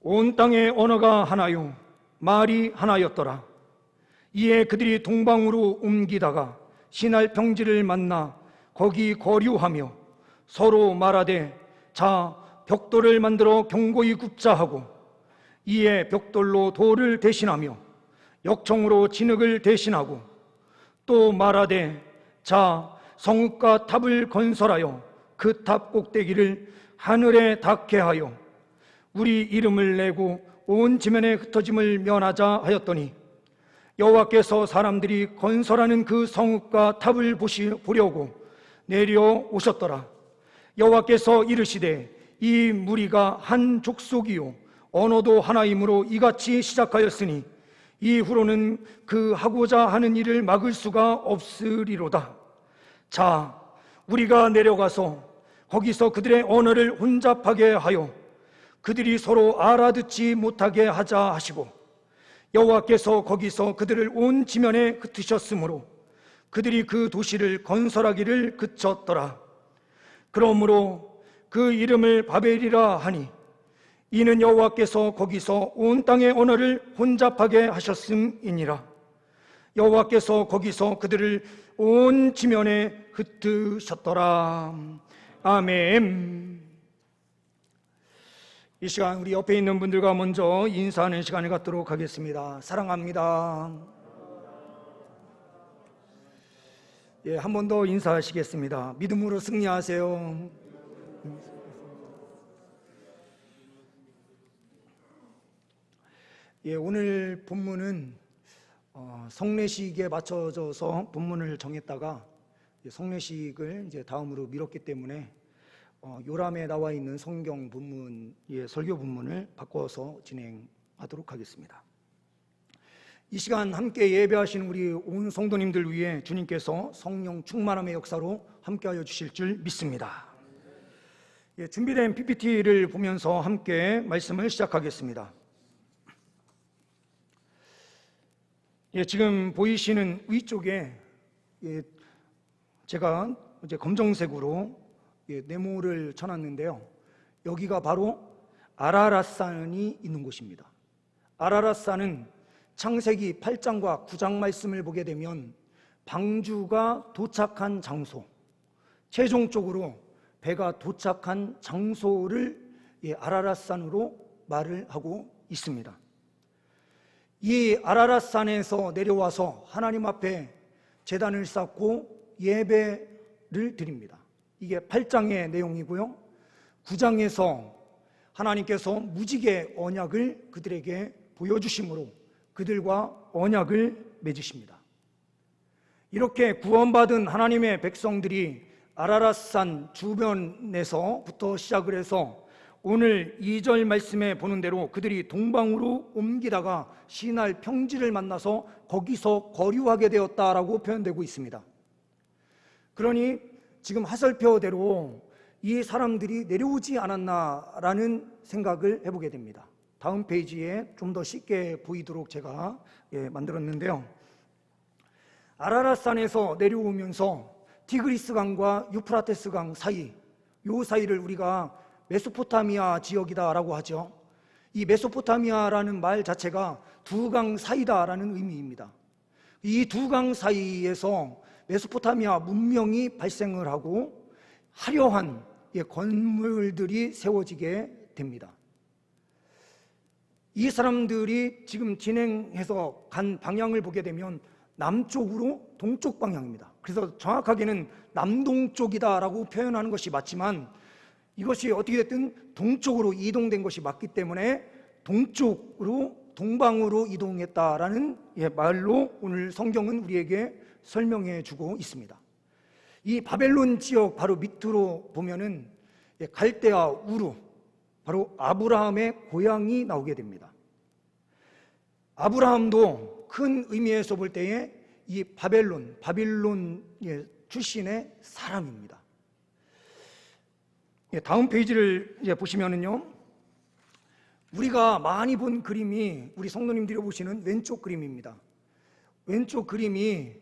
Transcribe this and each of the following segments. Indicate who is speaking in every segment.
Speaker 1: 온 땅의 언어가 하나요 말이 하나였더라. 이에 그들이 동방으로 옮기다가 신할 평지를 만나 거기 거류하며 서로 말하되 자 벽돌을 만들어 견고히 굽자 하고, 이에 벽돌로 돌을 대신하며 역청으로 진흙을 대신하고, 또 말하되 자 성읍과 탑을 건설하여 그 탑 꼭대기를 하늘에 닿게 하여 우리 이름을 내고 온 지면에 흩어짐을 면하자 하였더니, 여호와께서 사람들이 건설하는 그 성읍과 탑을 보려고 내려오셨더라. 여호와께서 이르시되 이 무리가 한 족속이요 언어도 하나이므로 이같이 시작하였으니 이후로는 그 하고자 하는 일을 막을 수가 없으리로다. 자 우리가 내려가서 거기서 그들의 언어를 혼잡하게 하여 그들이 서로 알아듣지 못하게 하자 하시고, 여호와께서 거기서 그들을 온 지면에 흩으셨으므로 그들이 그 도시를 건설하기를 그쳤더라. 그러므로 그 이름을 바벨이라 하니 이는 여호와께서 거기서 온 땅의 언어를 혼잡하게 하셨음이니라. 여호와께서 거기서 그들을 온 지면에 흩으셨더라. 아멘. 이 시간 우리 옆에 있는 분들과 먼저 인사하는 시간을 갖도록 하겠습니다. 사랑합니다. 예, 한 번 더 인사하시겠습니다. 믿음으로 승리하세요. 예, 오늘 본문은 성례식에 맞춰져서 본문을 정했다가 성례식을 이제 다음으로 미뤘기 때문에 요람에 나와 있는 성경 본문의 설교 본문을 바꿔서 진행하도록 하겠습니다. 이 시간 함께 예배하시는 우리 온 성도님들 위해 주님께서 성령 충만함의 역사로 함께하여 주실 줄 믿습니다. 예, 준비된 PPT를 보면서 함께 말씀을 시작하겠습니다. 예, 지금 보이시는 위쪽에 제가 이제 검정색으로 네모를 쳐놨는데요. 여기가 바로 아라랏산이 있는 곳입니다. 아라랏산은 창세기 8장과 9장 말씀을 보게 되면 방주가 도착한 장소, 최종적으로 배가 도착한 장소를 아라랏산으로 말을 하고 있습니다. 이 아라랏산에서 내려와서 하나님 앞에 제단을 쌓고 예배를 드립니다. 이게 8장의 내용이고요. 9장에서 하나님께서 무지개 언약을 그들에게 보여주심으로 그들과 언약을 맺으십니다. 이렇게 구원받은 하나님의 백성들이 아라랏산 주변에서부터 시작을 해서 오늘 2절 말씀에 보는 대로 그들이 동방으로 옮기다가 시날 평지를 만나서 거기서 거류하게 되었다라고 표현되고 있습니다. 그러니 지금 하설표대로 이 사람들이 내려오지 않았나라는 생각을 해보게 됩니다. 다음 페이지에 좀 더 쉽게 보이도록 제가 만들었는데요. 아라랏산에서 내려오면서 티그리스 강과 유프라테스 강 사이, 요 사이를 우리가 메소포타미아 지역이다라고 하죠. 이 메소포타미아라는 말 자체가 두 강 사이다라는 의미입니다. 이 두 강 사이에서 메소포타미아 문명이 발생을 하고 화려한 건물들이 세워지게 됩니다. 이 사람들이 지금 진행해서 간 방향을 보게 되면 남쪽으로 동쪽 방향입니다. 그래서 정확하게는 남동쪽이다라고 표현하는 것이 맞지만 이것이 어떻게 됐든 동쪽으로 이동된 것이 맞기 때문에 동쪽으로 동방으로 이동했다라는 말로 오늘 성경은 우리에게 설명해 주고 있습니다. 이 바벨론 지역 바로 밑으로 보면은 갈대아 우루, 바로 아브라함의 고향이 나오게 됩니다. 아브라함도 큰 의미에서 볼 때에 이 바빌론 출신의 사람입니다. 다음 페이지를 보시면은요, 우리가 많이 본 그림이 우리 성도님들이 보시는 왼쪽 그림입니다. 왼쪽 그림이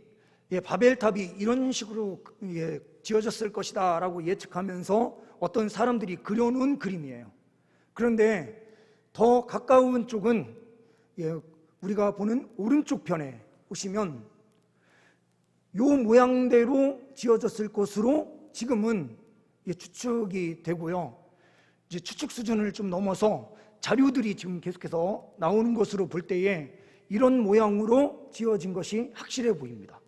Speaker 1: 바벨탑이 이런 식으로 지어졌을 것이다 라고 예측하면서 어떤 사람들이 그려놓은 그림이에요. 그런데 더 가까운 쪽은 우리가 보는 오른쪽 편에 보시면 요 모양대로 지어졌을 것으로 지금은 추측이 되고요. 이제 추측 수준을 좀 넘어서 자료들이 지금 계속해서 나오는 것으로 볼 때에 이런 모양으로 지어진 것이 확실해 보입니다.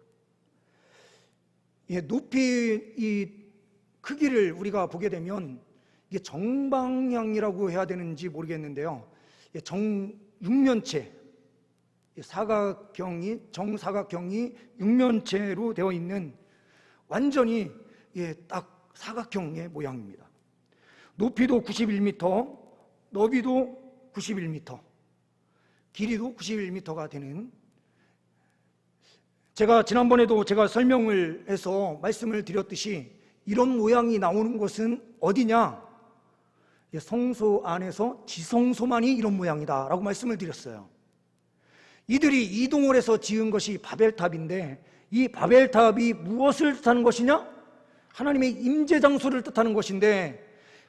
Speaker 1: 높이 이 크기를 우리가 보게 되면 이게 정방향이라고 해야 되는지 모르겠는데요. 육면체, 정사각형이 육면체로 되어 있는 완전히 딱 사각형의 모양입니다. 높이도 91m, 너비도 91m, 길이도 91m가 되는, 제가 지난번에도 설명을 해서 말씀을 드렸듯이 이런 모양이 나오는 곳은 어디냐? 성소 안에서 지성소만이 이런 모양이다 라고 말씀을 드렸어요. 이들이 이동을 해서 지은 것이 바벨탑인데, 이 바벨탑이 무엇을 뜻하는 것이냐? 하나님의 임재 장소를 뜻하는 것인데,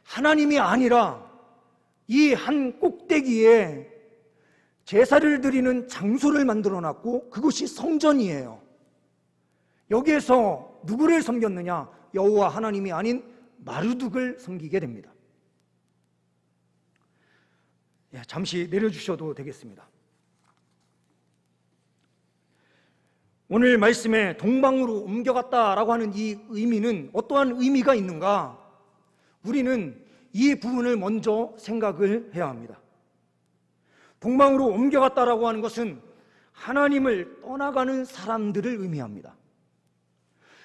Speaker 1: 하나님이 아니라 이 한 꼭대기에 제사를 드리는 장소를 만들어 놨고 그것이 성전이에요. 여기에서 누구를 섬겼느냐? 여호와 하나님이 아닌 마르둑을 섬기게 됩니다. 잠시 내려주셔도 되겠습니다. 오늘 말씀에 동방으로 옮겨갔다라고 하는 이 의미는 어떠한 의미가 있는가? 우리는 이 부분을 먼저 생각을 해야 합니다. 동방으로 옮겨갔다라고 하는 것은 하나님을 떠나가는 사람들을 의미합니다.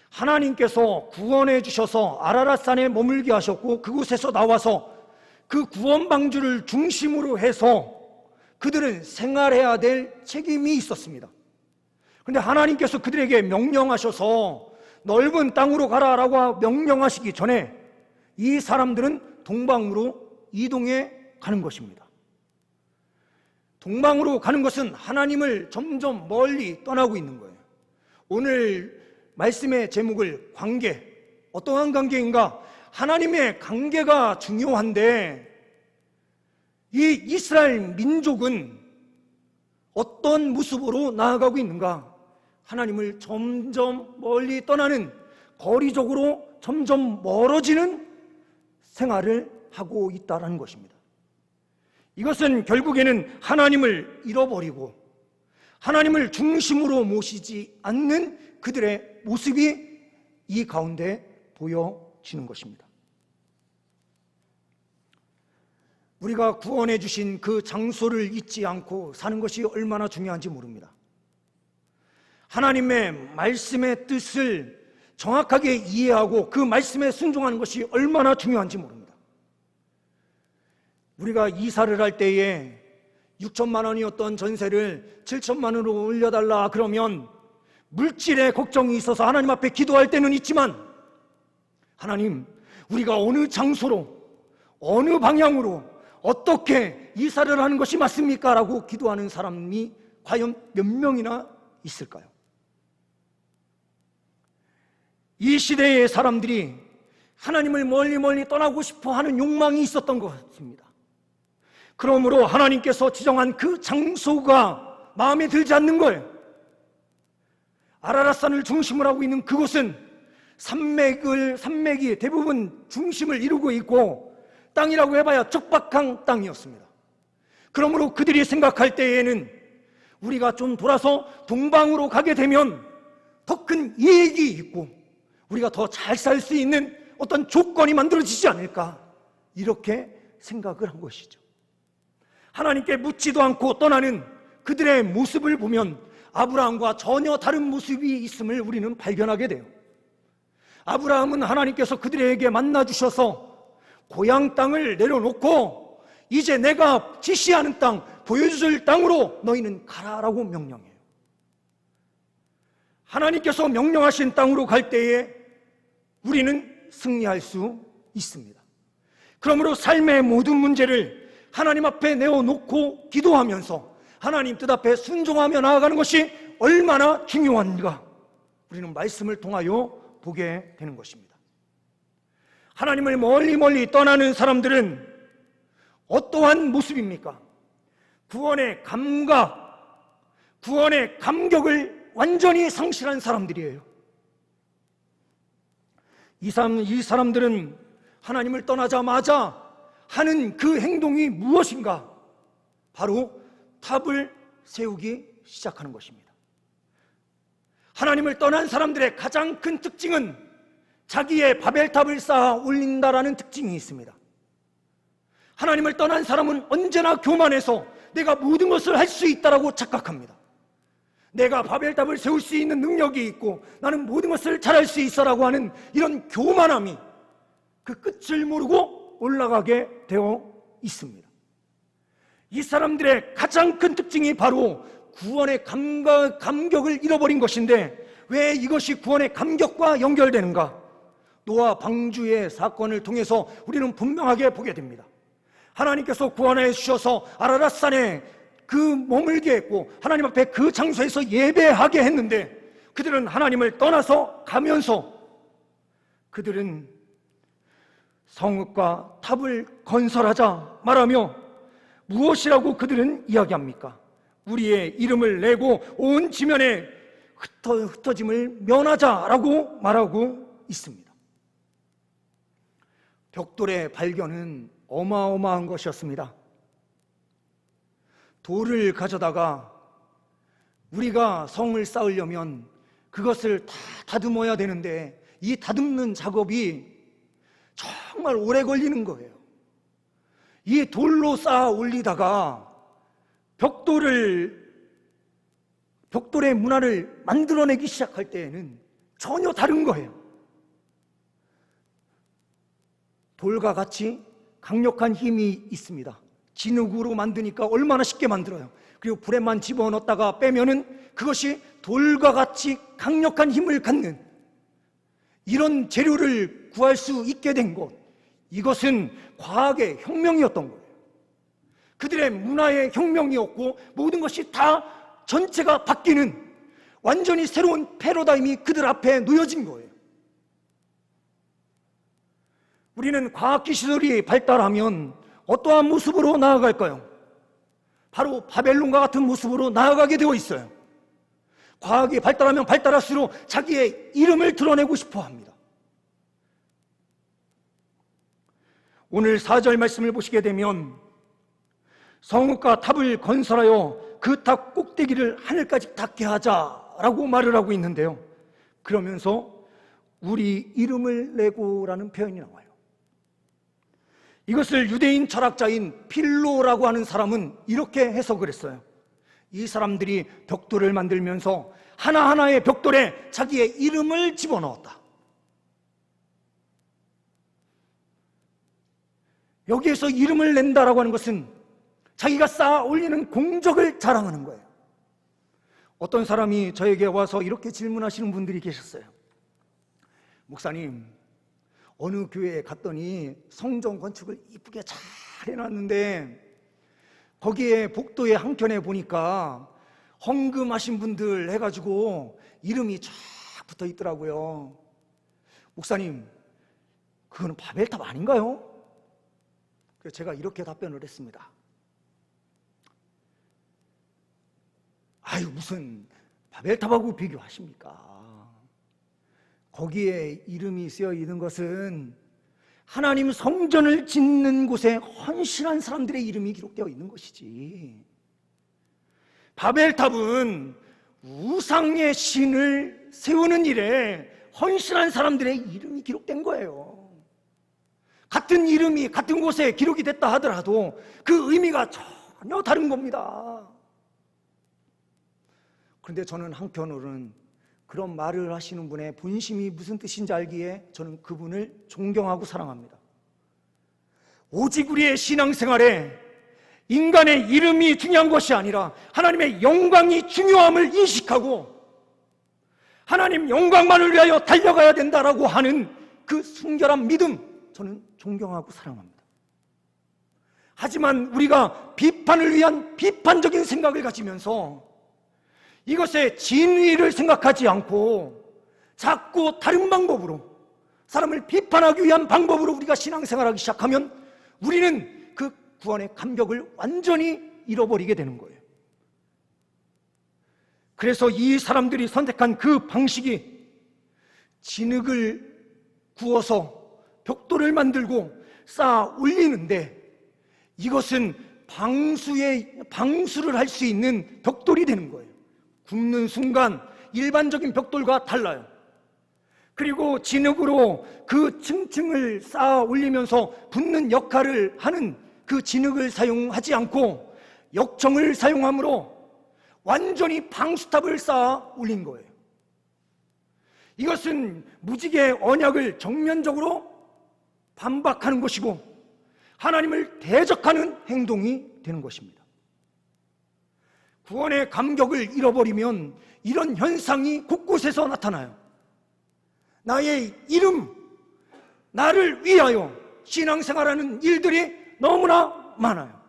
Speaker 1: 하나님께서 구원해 주셔서 아라랏산에 머물게 하셨고, 그곳에서 나와서 그 구원 방주를 중심으로 해서 그들은 생활해야 될 책임이 있었습니다. 그런데 하나님께서 그들에게 명령하셔서 넓은 땅으로 가라라고 명령하시기 전에 이 사람들은 동방으로 이동해 가는 것입니다. 동방으로 가는 것은 하나님을 점점 멀리 떠나고 있는 거예요. 오늘 말씀의 제목을 관계, 어떠한 관계인가? 하나님의 관계가 중요한데, 이 이스라엘 민족은 어떤 모습으로 나아가고 있는가? 하나님을 점점 멀리 떠나는, 거리적으로 점점 멀어지는 생활을 하고 있다는 것입니다. 이것은 결국에는 하나님을 잃어버리고 하나님을 중심으로 모시지 않는 그들의 모습이 이 가운데 보여지는 것입니다. 우리가 구원해 주신 그 장소를 잊지 않고 사는 것이 얼마나 중요한지 모릅니다. 하나님의 말씀의 뜻을 정확하게 이해하고 그 말씀에 순종하는 것이 얼마나 중요한지 모릅니다. 우리가 이사를 할 때에 6천만 원이었던 전세를 7천만 원으로 올려달라 그러면 물질의 걱정이 있어서 하나님 앞에 기도할 때는 있지만, 하나님, 우리가 어느 장소로, 어느 방향으로, 어떻게 이사를 하는 것이 맞습니까? 라고 기도하는 사람이 과연 몇 명이나 있을까요? 이 시대의 사람들이 하나님을 멀리 떠나고 싶어 하는 욕망이 있었던 것 같습니다. 그러므로 하나님께서 지정한 그 장소가 마음에 들지 않는 거예요. 아라랏산을 중심으로 하고 있는 그곳은 산맥이 대부분 중심을 이루고 있고, 땅이라고 해봐야 척박한 땅이었습니다. 그러므로 그들이 생각할 때에는 우리가 좀 돌아서 동방으로 가게 되면 더 큰 이익이 있고 우리가 더 잘 살 수 있는 어떤 조건이 만들어지지 않을까, 이렇게 생각을 한 것이죠. 하나님께 묻지도 않고 떠나는 그들의 모습을 보면 아브라함과 전혀 다른 모습이 있음을 우리는 발견하게 돼요. 아브라함은 하나님께서 그들에게 만나주셔서 고향 땅을 내려놓고 이제 내가 지시하는 땅, 보여줄 땅으로 너희는 가라라고 명령해요. 하나님께서 명령하신 땅으로 갈 때에 우리는 승리할 수 있습니다. 그러므로 삶의 모든 문제를 하나님 앞에 내어놓고 기도하면서 하나님 뜻 앞에 순종하며 나아가는 것이 얼마나 중요한가, 우리는 말씀을 통하여 보게 되는 것입니다. 하나님을 멀리 떠나는 사람들은 어떠한 모습입니까? 구원의 감각, 구원의 감격을 완전히 상실한 사람들이에요. 이 사람들은 하나님을 떠나자마자 하는 그 행동이 무엇인가? 바로 탑을 세우기 시작하는 것입니다. 하나님을 떠난 사람들의 가장 큰 특징은 자기의 바벨탑을 쌓아 올린다라는 특징이 있습니다. 하나님을 떠난 사람은 언제나 교만해서 내가 모든 것을 할 수 있다라고 착각합니다. 내가 바벨탑을 세울 수 있는 능력이 있고 나는 모든 것을 잘할 수 있어라고 하는 이런 교만함이 그 끝을 모르고 올라가게 되어 있습니다. 이 사람들의 가장 큰 특징이 바로 구원의 감격을 잃어버린 것인데, 왜 이것이 구원의 감격과 연결되는가? 노아 방주의 사건을 통해서 우리는 분명하게 보게 됩니다. 하나님께서 구원해 주셔서 아라랏산에 그 머물게 했고 하나님 앞에 그 장소에서 예배하게 했는데, 그들은 하나님을 떠나서 가면서 그들은 성읍과 탑을 건설하자 말하며 무엇이라고 그들은 이야기합니까? 우리의 이름을 내고 온 지면에 흩어짐을 면하자라고 말하고 있습니다. 벽돌의 발견은 어마어마한 것이었습니다. 돌을 가져다가 우리가 성을 쌓으려면 그것을 다 다듬어야 되는데 이 다듬는 작업이 정말 오래 걸리는 거예요. 이 돌로 쌓아 올리다가 벽돌의 문화를 만들어내기 시작할 때에는 전혀 다른 거예요. 돌과 같이 강력한 힘이 있습니다. 진흙으로 만드니까 얼마나 쉽게 만들어요. 그리고 불에만 집어넣었다가 빼면은 그것이 돌과 같이 강력한 힘을 갖는 이런 재료를 구할 수 있게 된 것, 이것은 과학의 혁명이었던 거예요. 그들의 문화의 혁명이었고 모든 것이 다 전체가 바뀌는 완전히 새로운 패러다임이 그들 앞에 놓여진 거예요. 우리는 과학기술이 발달하면 어떠한 모습으로 나아갈까요? 바로 바벨론과 같은 모습으로 나아가게 되어 있어요. 과학이 발달하면 발달할수록 자기의 이름을 드러내고 싶어 합니다. 오늘 4절 말씀을 보시게 되면 성읍과 탑을 건설하여 그 탑 꼭대기를 하늘까지 닿게 하자라고 말을 하고 있는데요, 그러면서 우리 이름을 내고라는 표현이 나와요. 이것을 유대인 철학자인 필로라고 하는 사람은 이렇게 해석을 했어요. 이 사람들이 벽돌을 만들면서 하나하나의 벽돌에 자기의 이름을 집어넣었다. 여기에서 이름을 낸다라고 하는 것은 자기가 쌓아 올리는 공적을 자랑하는 거예요. 어떤 사람이 저에게 와서 이렇게 질문하시는 분들이 계셨어요. 목사님, 어느 교회에 갔더니 성전 건축을 이쁘게 잘 해놨는데 거기에 복도의 한켠에 보니까 헌금하신 분들 해가지고 이름이 쫙 붙어 있더라고요. 목사님, 그거는 바벨탑 아닌가요? 그래서 제가 이렇게 답변을 했습니다. 아유, 무슨 바벨탑하고 비교하십니까? 거기에 이름이 쓰여 있는 것은 하나님 성전을 짓는 곳에 헌신한 사람들의 이름이 기록되어 있는 것이지, 바벨탑은 우상의 신을 세우는 일에 헌신한 사람들의 이름이 기록된 거예요. 같은 이름이 같은 곳에 기록이 됐다 하더라도 그 의미가 전혀 다른 겁니다. 그런데 저는 한편으로는 그런 말을 하시는 분의 본심이 무슨 뜻인지 알기에 저는 그분을 존경하고 사랑합니다. 오직 우리의 신앙생활에 인간의 이름이 중요한 것이 아니라 하나님의 영광이 중요함을 인식하고 하나님 영광만을 위하여 달려가야 된다라고 하는 그 순결한 믿음, 저는 존경하고 사랑합니다. 하지만 우리가 비판을 위한 비판적인 생각을 가지면서 이것의 진위를 생각하지 않고 자꾸 다른 방법으로, 사람을 비판하기 위한 방법으로 우리가 신앙생활하기 시작하면 우리는 그 구원의 감격을 완전히 잃어버리게 되는 거예요. 그래서 이 사람들이 선택한 그 방식이 진흙을 구워서 벽돌을 만들고 쌓아 올리는데, 이것은 방수를 할 수 있는 벽돌이 되는 거예요. 굽는 순간 일반적인 벽돌과 달라요. 그리고 진흙으로 그 층층을 쌓아 올리면서 붙는 역할을 하는 그 진흙을 사용하지 않고 역청을 사용함으로 완전히 방수탑을 쌓아 올린 거예요. 이것은 무지개 언약을 정면적으로 반박하는 것이고 하나님을 대적하는 행동이 되는 것입니다. 구원의 감격을 잃어버리면 이런 현상이 곳곳에서 나타나요. 나의 이름, 나를 위하여 신앙생활하는 일들이 너무나 많아요.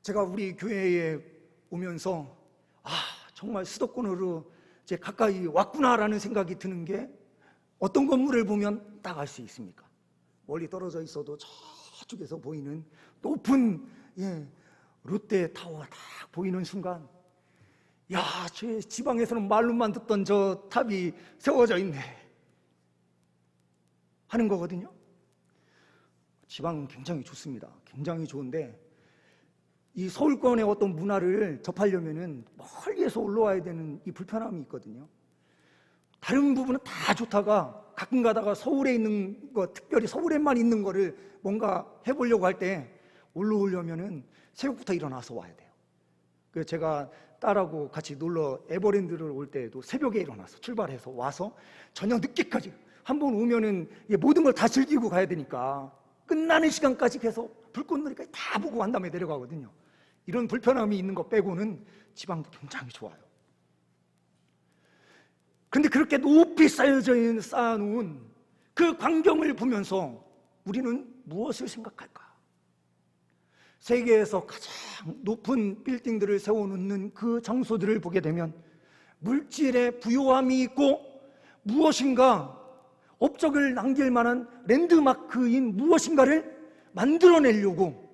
Speaker 1: 제가 우리 교회에 오면서 정말 수도권으로 이제 가까이 왔구나라는 생각이 드는 게, 어떤 건물을 보면 딱 알 수 있습니까? 멀리 떨어져 있어도 저쪽에서 보이는 높은 롯데타워가 딱 보이는 순간, 야, 저 지방에서는 말로만 듣던 저 탑이 세워져 있네 하는 거거든요. 지방은 굉장히 좋습니다. 굉장히 좋은데, 이 서울권의 어떤 문화를 접하려면은 멀리에서 올라와야 되는 이 불편함이 있거든요. 다른 부분은 다 좋다가 가끔 가다가 서울에 있는 거, 특별히 서울에만 있는 거를 뭔가 해보려고 할 때 올라오려면은 새벽부터 일어나서 와야 돼요. 그래서 제가 딸하고 같이 놀러 에버랜드를 올 때에도 새벽에 일어나서 출발해서 와서 저녁 늦게까지, 한번 오면은 모든 걸 다 즐기고 가야 되니까 끝나는 시간까지 계속 불꽃놀이까지 다 보고 한 다음에 내려가거든요. 이런 불편함이 있는 것 빼고는 지방도 굉장히 좋아요. 그런데 그렇게 높이 쌓아놓은 그 광경을 보면서 우리는 무엇을 생각할까? 세계에서 가장 높은 빌딩들을 세워놓는 그 장소들을 보게 되면 물질의 부요함이 있고 무엇인가 업적을 남길 만한 랜드마크인 무엇인가를 만들어내려고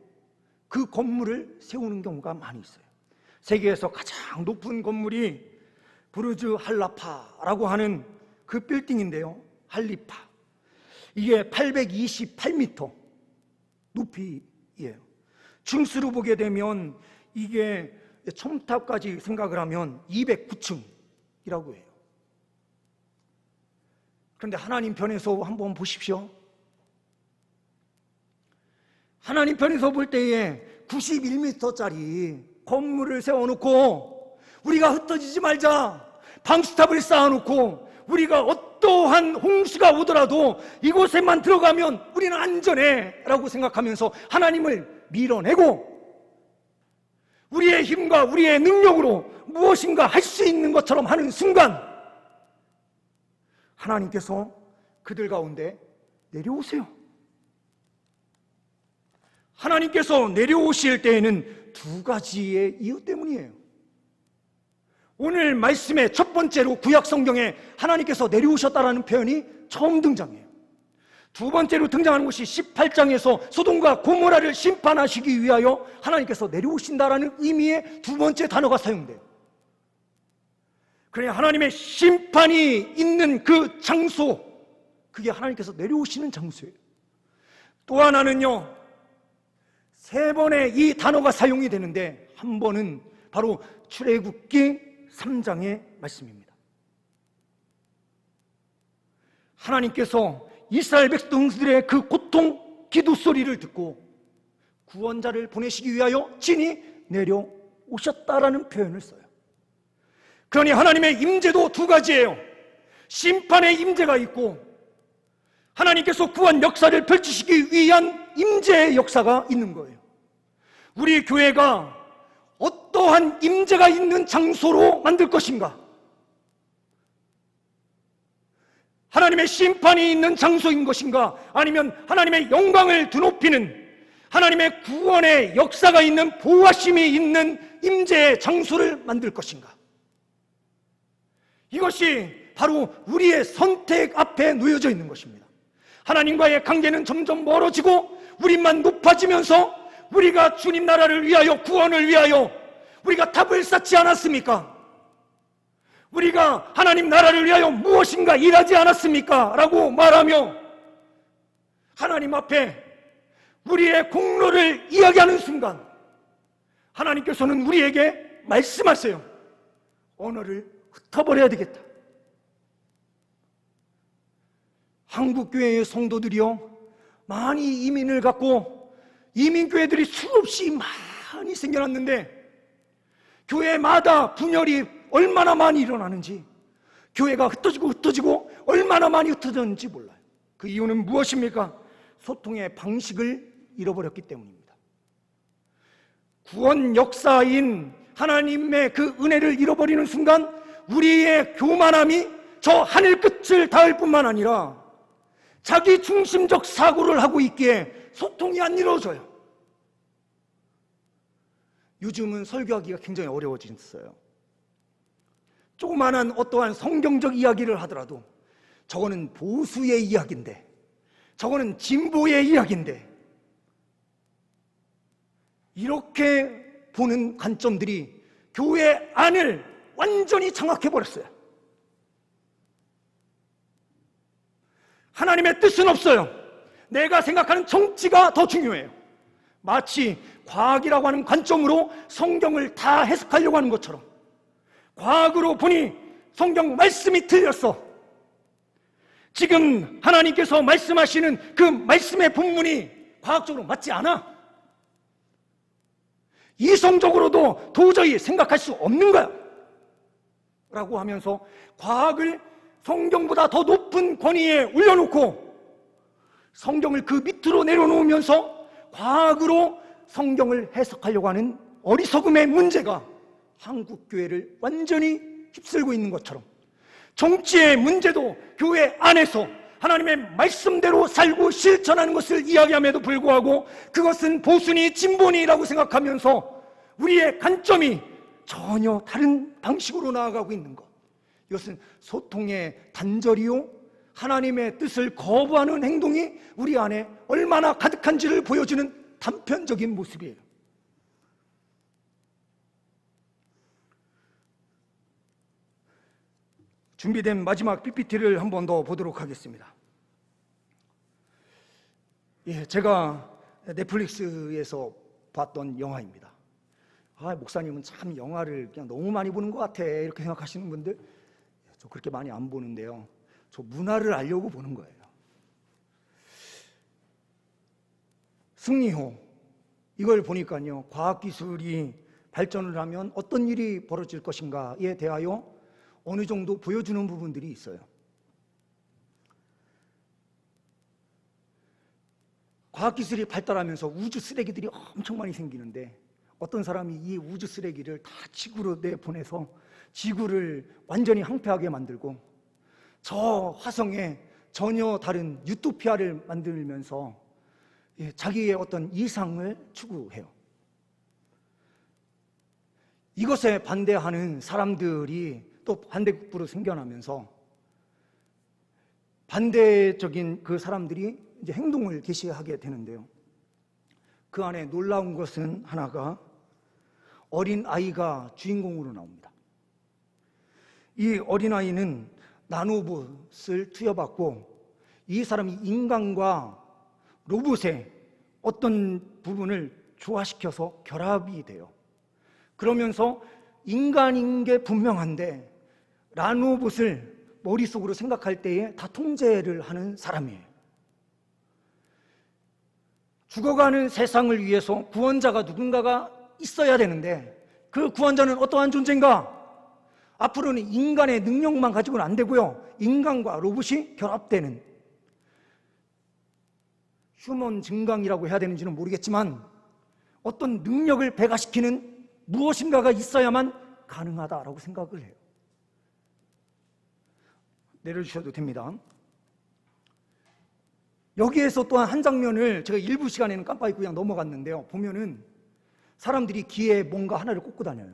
Speaker 1: 그 건물을 세우는 경우가 많이 있어요. 세계에서 가장 높은 건물이 부르즈 할라파라고 하는 그 빌딩인데요, 할리파. 이게 828m 높이예요. 층수로 보게 되면 이게 첨탑까지 생각을 하면 209층이라고 해요. 그런데 하나님 편에서 한번 보십시오. 하나님 편에서 볼 때에 91m짜리 건물을 세워놓고 우리가 흩어지지 말자, 방수탑을 쌓아놓고 우리가 어떠한 홍수가 오더라도 이곳에만 들어가면 우리는 안전해 라고 생각하면서 하나님을 밀어내고 우리의 힘과 우리의 능력으로 무엇인가 할 수 있는 것처럼 하는 순간 하나님께서 그들 가운데 내려오세요. 하나님께서 내려오실 때에는 두 가지의 이유 때문이에요. 오늘 말씀의 첫 번째로 구약 성경에 하나님께서 내려오셨다라는 표현이 처음 등장해요. 두 번째로 등장하는 것이 18장에서 소돔과 고모라를 심판하시기 위하여 하나님께서 내려오신다라는 의미의 두 번째 단어가 사용돼요. 그러니 하나님의 심판이 있는 그 장소, 그게 하나님께서 내려오시는 장소예요. 또 하나는요, 세 번의 이 단어가 사용이 되는데, 한 번은 바로 출애굽기 3장의 말씀입니다. 하나님께서 이스라엘 백성들의 그 고통, 기도 소리를 듣고 구원자를 보내시기 위하여 진히 내려오셨다라는 표현을 써요. 그러니 하나님의 임재도 두 가지예요. 심판의 임재가 있고 하나님께서 구원 역사를 펼치시기 위한 임재의 역사가 있는 거예요. 우리 교회가 어떠한 임재가 있는 장소로 만들 것인가? 하나님의 심판이 있는 장소인 것인가? 아니면 하나님의 영광을 드높이는 하나님의 구원의 역사가 있는 보호하심이 있는 임재의 장소를 만들 것인가? 이것이 바로 우리의 선택 앞에 놓여져 있는 것입니다. 하나님과의 관계는 점점 멀어지고 우리만 높아지면서 우리가 주님 나라를 위하여, 구원을 위하여 우리가 답을 쌓지 않았습니까? 우리가 하나님 나라를 위하여 무엇인가 일하지 않았습니까? 라고 말하며 하나님 앞에 우리의 공로를 이야기하는 순간 하나님께서는 우리에게 말씀하세요. 언어를 흩어버려야 되겠다. 한국교회의 성도들이요, 많이 이민을 갖고 이민교회들이 수없이 많이 생겨났는데 교회마다 분열이 얼마나 많이 일어나는지, 교회가 흩어지고 얼마나 많이 흩어졌는지 몰라요. 그 이유는 무엇입니까? 소통의 방식을 잃어버렸기 때문입니다. 구원 역사인 하나님의 그 은혜를 잃어버리는 순간 우리의 교만함이 저 하늘 끝을 닿을 뿐만 아니라 자기 중심적 사고를 하고 있기에 소통이 안 이루어져요. 요즘은 설교하기가 굉장히 어려워졌어요. 조그마한 어떠한 성경적 이야기를 하더라도 저거는 보수의 이야기인데, 저거는 진보의 이야기인데, 이렇게 보는 관점들이 교회 안을 완전히 장악해버렸어요. 하나님의 뜻은 없어요. 내가 생각하는 정치가 더 중요해요. 마치 과학이라고 하는 관점으로 성경을 다 해석하려고 하는 것처럼, 과학으로 보니 성경 말씀이 틀렸어. 지금 하나님께서 말씀하시는 그 말씀의 본문이 과학적으로 맞지 않아. 이성적으로도 도저히 생각할 수 없는 거야 라고 하면서 과학을 성경보다 더 높은 권위에 올려놓고 성경을 그 밑으로 내려놓으면서 과학으로 성경을 해석하려고 하는 어리석음의 문제가 한국교회를 완전히 휩쓸고 있는 것처럼, 정치의 문제도 교회 안에서 하나님의 말씀대로 살고 실천하는 것을 이야기함에도 불구하고 그것은 보수니 진보니라고 생각하면서 우리의 관점이 전혀 다른 방식으로 나아가고 있는 것, 이것은 소통의 단절이요, 하나님의 뜻을 거부하는 행동이 우리 안에 얼마나 가득한지를 보여주는 단편적인 모습이에요. 준비된 마지막 PPT를 한 번 더 보도록 하겠습니다. 예, 제가 넷플릭스에서 봤던 영화입니다. 목사님은 참 영화를 그냥 너무 많이 보는 것 같아, 이렇게 생각하시는 분들, 저 그렇게 많이 안 보는데요, 저 문화를 알려고 보는 거예요. 승리호, 이걸 보니까요, 과학기술이 발전을 하면 어떤 일이 벌어질 것인가에 대하여 어느 정도 보여주는 부분들이 있어요. 과학기술이 발달하면서 우주 쓰레기들이 엄청 많이 생기는데 어떤 사람이 이 우주 쓰레기를 다 지구로 내보내서 지구를 완전히 황폐하게 만들고 저 화성에 전혀 다른 유토피아를 만들면서 자기의 어떤 이상을 추구해요. 이것에 반대하는 사람들이 또 반대급부로 생겨나면서 반대적인 그 사람들이 이제 행동을 개시하게 되는데요, 그 안에 놀라운 것은 하나가 어린 아이가 주인공으로 나옵니다. 이 어린아이는 나노봇을 투여받고 이 사람이 인간과 로봇의 어떤 부분을 조화시켜서 결합이 돼요. 그러면서 인간인 게 분명한데 나노봇을 머릿속으로 생각할 때에 다 통제를 하는 사람이에요. 죽어가는 세상을 위해서 구원자가 누군가가 있어야 되는데 그 구원자는 어떠한 존재인가? 앞으로는 인간의 능력만 가지고는 안 되고요, 인간과 로봇이 결합되는, 휴먼 증강이라고 해야 되는지는 모르겠지만 어떤 능력을 배가시키는 무엇인가가 있어야만 가능하다라고 생각을 해요. 내려주셔도 됩니다. 여기에서 또한 한 장면을 제가 일부 시간에는 깜빡이 그냥 넘어갔는데요, 보면은 사람들이 귀에 뭔가 하나를 꽂고 다녀요.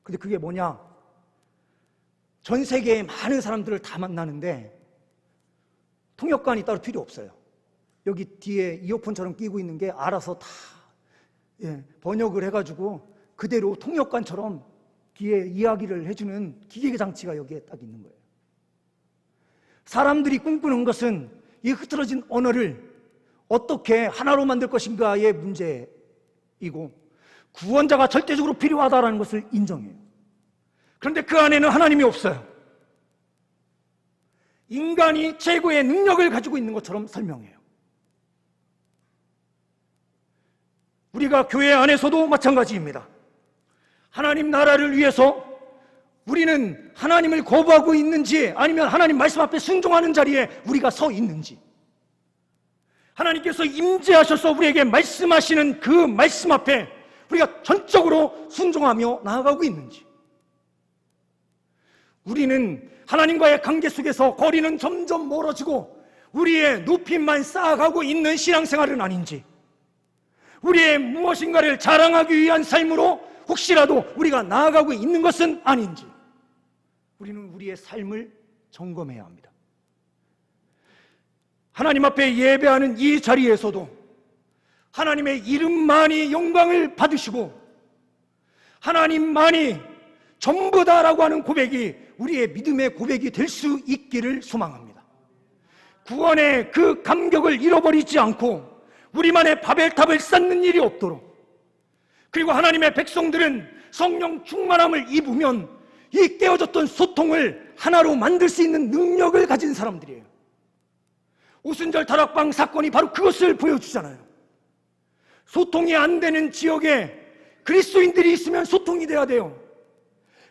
Speaker 1: 근데 그게 뭐냐? 전 세계의 많은 사람들을 다 만나는데 통역관이 따로 필요 없어요. 여기 뒤에 이어폰처럼 끼고 있는 게 알아서 다 번역을 해가지고 그대로 통역관처럼 뒤에 이야기를 해주는 기계 장치가 여기에 딱 있는 거예요. 사람들이 꿈꾸는 것은 이 흐트러진 언어를 어떻게 하나로 만들 것인가의 문제이고, 구원자가 절대적으로 필요하다는 것을 인정해요. 그런데 그 안에는 하나님이 없어요. 인간이 최고의 능력을 가지고 있는 것처럼 설명해요. 우리가 교회 안에서도 마찬가지입니다. 하나님 나라를 위해서 우리는 하나님을 거부하고 있는지, 아니면 하나님 말씀 앞에 순종하는 자리에 우리가 서 있는지, 하나님께서 임재하셔서 우리에게 말씀하시는 그 말씀 앞에 우리가 전적으로 순종하며 나아가고 있는지, 우리는 하나님과의 관계 속에서 거리는 점점 멀어지고 우리의 높임만 쌓아가고 있는 신앙생활은 아닌지, 우리의 무엇인가를 자랑하기 위한 삶으로 혹시라도 우리가 나아가고 있는 것은 아닌지, 우리는 우리의 삶을 점검해야 합니다. 하나님 앞에 예배하는 이 자리에서도 하나님의 이름만이 영광을 받으시고 하나님만이 전부다라고 하는 고백이 우리의 믿음의 고백이 될 수 있기를 소망합니다. 구원의 그 감격을 잃어버리지 않고 우리만의 바벨탑을 쌓는 일이 없도록, 그리고 하나님의 백성들은 성령 충만함을 입으면 이 깨어졌던 소통을 하나로 만들 수 있는 능력을 가진 사람들이에요. 오순절 다락방 사건이 바로 그것을 보여주잖아요. 소통이 안 되는 지역에 그리스도인들이 있으면 소통이 돼야 돼요.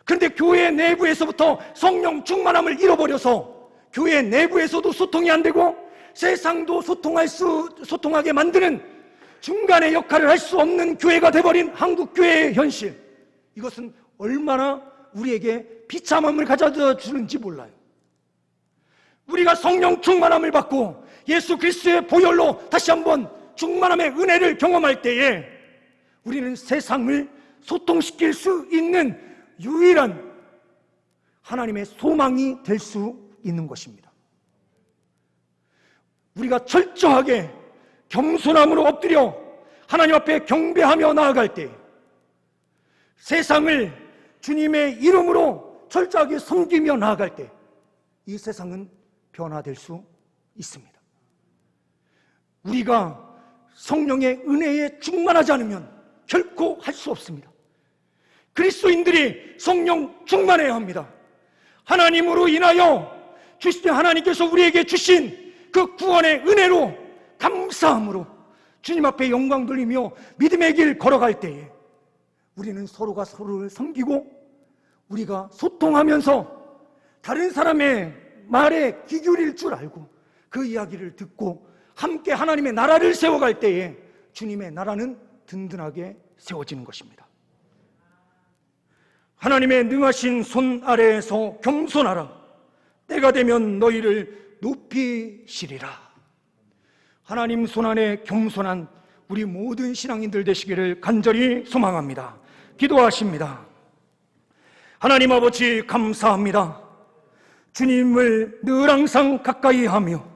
Speaker 1: 그런데 교회 내부에서부터 성령 충만함을 잃어버려서 교회 내부에서도 소통이 안 되고 세상도 소통하게 만드는 중간의 역할을 할 수 없는 교회가 돼버린 한국 교회의 현실, 이것은 얼마나 우리에게 비참함을 가져다 주는지 몰라요. 우리가 성령 충만함을 받고 예수 그리스도의 보혈로 다시 한번 충만함의 은혜를 경험할 때에 우리는 세상을 소통시킬 수 있는 유일한 하나님의 소망이 될 수 있는 것입니다. 우리가 철저하게 겸손함으로 엎드려 하나님 앞에 경배하며 나아갈 때, 세상을 주님의 이름으로 철저하게 섬기며 나아갈 때, 이 세상은 변화될 수 있습니다. 우리가 성령의 은혜에 충만하지 않으면 결코 할 수 없습니다. 그리스도인들이 성령 충만해야 합니다. 하나님으로 인하여 하나님께서 우리에게 주신 그 구원의 은혜로 감사함으로 주님 앞에 영광 돌리며 믿음의 길 걸어갈 때에 우리는 서로가 서로를 섬기고, 우리가 소통하면서 다른 사람의 말에 귀 기울일 줄 알고 그 이야기를 듣고 함께 하나님의 나라를 세워갈 때에 주님의 나라는 든든하게 세워지는 것입니다. 하나님의 능하신 손 아래에서 겸손하라. 때가 되면 너희를 높이시리라. 하나님 손 안에 겸손한 우리 모든 신앙인들 되시기를 간절히 소망합니다. 기도하십니다. 하나님 아버지, 감사합니다. 주님을 늘 항상 가까이 하며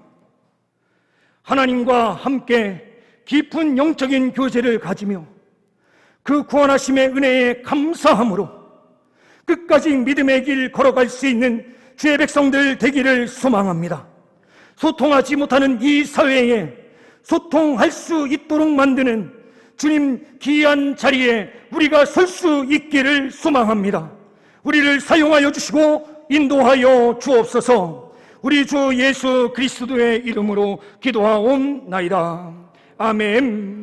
Speaker 1: 하나님과 함께 깊은 영적인 교제를 가지며 그 구원하심의 은혜에 감사함으로 끝까지 믿음의 길 걸어갈 수 있는 주의 백성들 되기를 소망합니다. 소통하지 못하는 이 사회에 소통할 수 있도록 만드는 주님 귀한 자리에 우리가 설 수 있기를 소망합니다. 우리를 사용하여 주시고 인도하여 주옵소서. 우리 주 예수 그리스도의 이름으로 기도하옵나이다. 아멘.